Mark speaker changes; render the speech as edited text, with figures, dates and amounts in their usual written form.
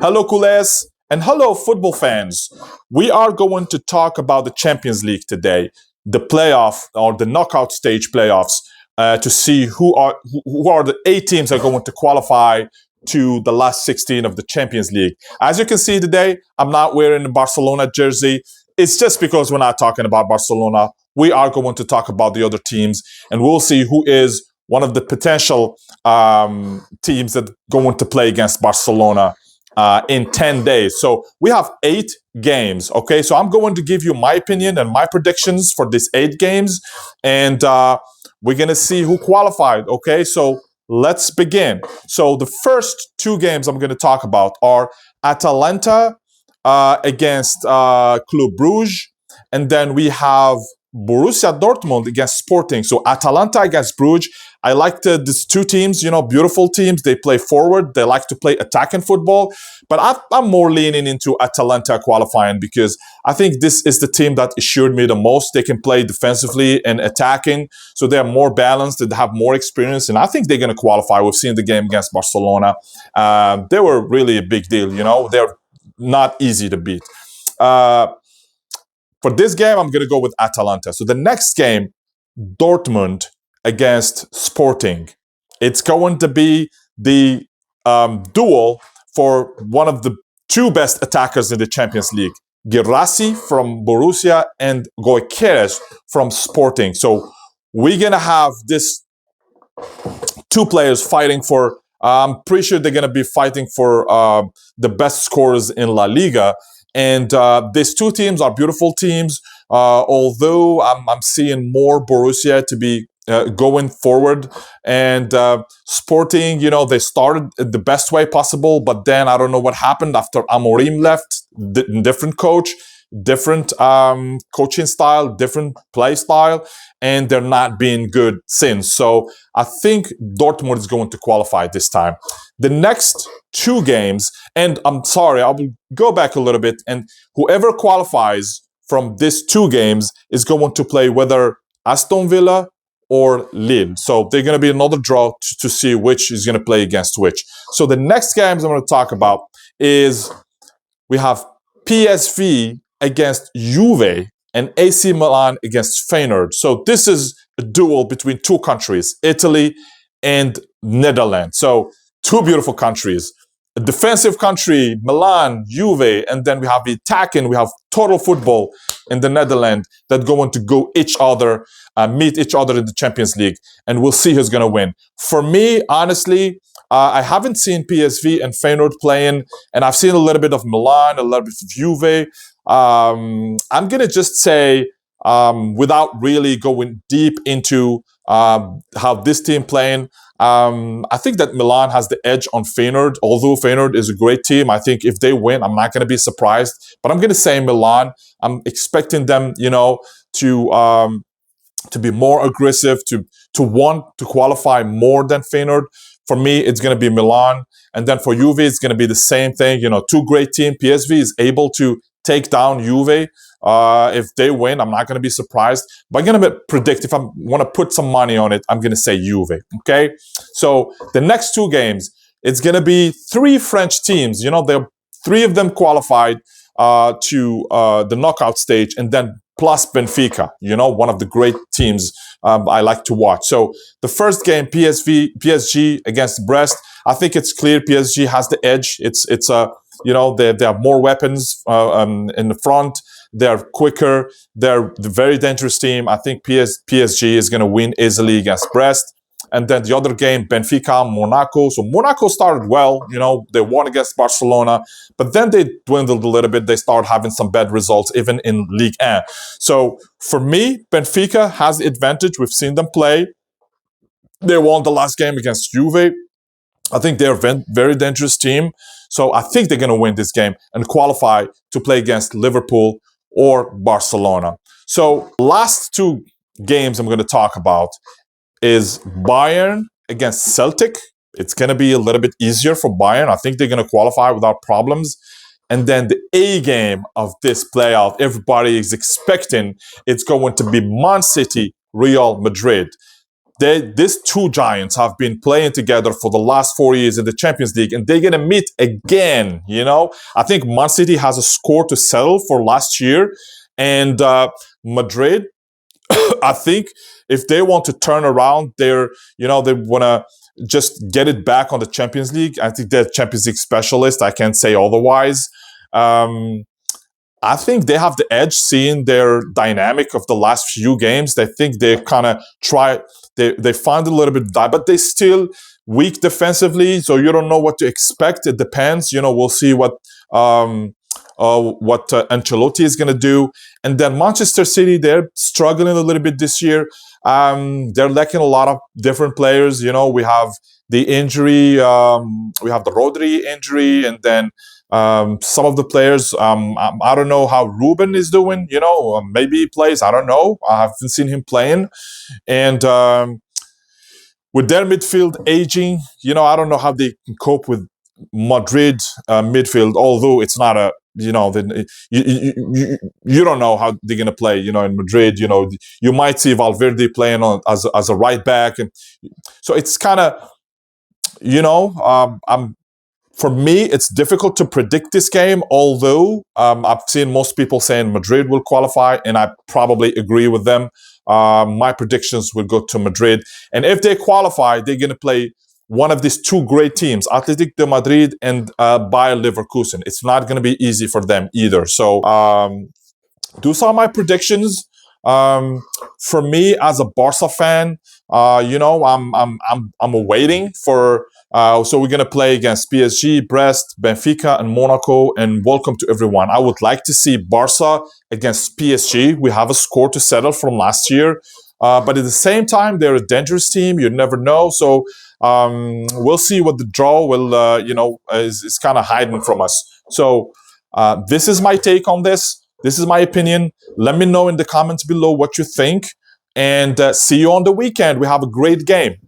Speaker 1: Hello, culés, and hello, football fans. We are going to talk about the Champions League today, the playoff or the knockout stage playoffs, to see who are the eight teams that are going to qualify to the last 16 of the Champions League. As you can see today, I'm not wearing a Barcelona jersey. It's just because we're not talking about Barcelona. We are going to talk about the other teams, and we'll see who is one of the potential teams that going to play against Barcelona in 10 days. So we have 8 games. Okay, so I'm going to give you my opinion and my predictions for these 8 games, and we're gonna see who qualified. Okay, so let's begin. So the first 2 games I'm going to talk about are Atalanta against Club Brugge, and then we have Borussia Dortmund against Sporting. So Atalanta against Brugge. I like these 2 teams, beautiful teams. They play forward. They like to play attacking football. But I'm more leaning into Atalanta qualifying because I think this is the team that assured me the most. They can play defensively and attacking. So they're more balanced. They have more experience. And I think they're going to qualify. We've seen the game against Barcelona. They were really a big deal, They're not easy to beat. For this game, I'm going to go with Atalanta. So the next game, Dortmund against Sporting. It's going to be the duel for one of the 2 best attackers in the Champions League. Guirassy from Borussia and Gyökeres from Sporting. So we're going to have this 2 players fighting for, I'm pretty sure they're going to be fighting for the best scorers in La Liga. And these 2 teams are beautiful teams, although I'm seeing more Borussia to be going forward. And Sporting, they started the best way possible, but then I don't know what happened after Amorim left, different coach, different coaching style, different play style, and they're not being good since. So I think Dortmund is going to qualify this time. The next 2 games, and I'm sorry, I will go back a little bit, and whoever qualifies from these 2 games is going to play whether Aston Villa or Lille. So they're going to be another draw to see which is going to play against which. So the next games I'm going to talk about is we have PSV against Juve and AC Milan against Feyenoord. So this is a duel between 2 countries, Italy and Netherlands. So 2 beautiful countries. A defensive country, Milan, Juve, and then we have the attacking, we have total football in the Netherlands that going to go meet each other in the Champions League, and we'll see who's going to win. For me, honestly, I haven't seen PSV and Feyenoord playing, and I've seen a little bit of Milan, a little bit of Juve. I'm going to just say, without really going deep into how this team playing, I think that Milan has the edge on Feyenoord. Although Feyenoord is a great team, I think if they win, I'm not going to be surprised. But I'm going to say Milan. I'm expecting them, to be more aggressive, to want to qualify more than Feyenoord. For me, it's going to be Milan. And then for Juve, it's going to be the same thing. 2 great teams. PSV is able to take down Juve. If they win, I'm not going to be surprised. But I'm going to predict, if I want to put some money on it, I'm going to say Juve. Okay? So the next 2 games, it's going to be 3 French teams. They're 3 of them qualified to the knockout stage, and then plus Benfica, one of the great teams I like to watch. So the first game, PSG against Brest, I think it's clear PSG has the edge. It's they have more weapons in the front. They're quicker. They're a very dangerous team. I think PSG is going to win easily against Brest. And then the other game, Benfica, Monaco. So Monaco started well. They won against Barcelona. But then they dwindled a little bit. They started having some bad results, even in Ligue 1. So for me, Benfica has the advantage. We've seen them play. They won the last game against Juve. I think they're a very dangerous team. So I think they're going to win this game and qualify to play against Liverpool or Barcelona. So last 2 games I'm going to talk about is Bayern against Celtic. It's going to be a little bit easier for Bayern. I think they're going to qualify without problems. And then the A game of this playoff, everybody is expecting it's going to be Man City, Real Madrid. these two giants have been playing together for the last 4 years in the Champions League, and they're gonna meet again. I think Man City has a score to settle for last year, and Madrid. I think if they want to turn around they want to just get it back on the Champions League. I think they're Champions League specialist. I can't say otherwise. Um, I think they have the edge, seeing their dynamic of the last few games. They think they kind of try. They find a little bit, but they still weak defensively. So you don't know what to expect. It depends. We'll see what Ancelotti is going to do. And then Manchester City, they're struggling a little bit this year. They're lacking a lot of different players. We have the injury. We have the Rodri injury, and then some of the players. I don't know how Ruben is doing. Maybe he plays. I don't know. I haven't seen him playing. And with their midfield aging, I don't know how they can cope with Madrid midfield. Although it's not a, you don't know how they're gonna play. In Madrid, you might see Valverde playing as a right back, and so it's kind of, for me, it's difficult to predict this game, although I've seen most people saying Madrid will qualify, and I probably agree with them. My predictions will go to Madrid. And if they qualify, they're going to play one of these two great teams, Athletic de Madrid and Bayer Leverkusen. It's not going to be easy for them either. So those are my predictions. For me, as a Barca fan, I'm awaiting for. So we're gonna play against PSG, Brest, Benfica, and Monaco. And welcome to everyone. I would like to see Barca against PSG. We have a score to settle from last year, but at the same time, they're a dangerous team. You never know. So we'll see what the draw will, is kind of hiding from us. So this is my take on this. This is my opinion. Let me know in the comments below what you think. And see you on the weekend. We have a great game.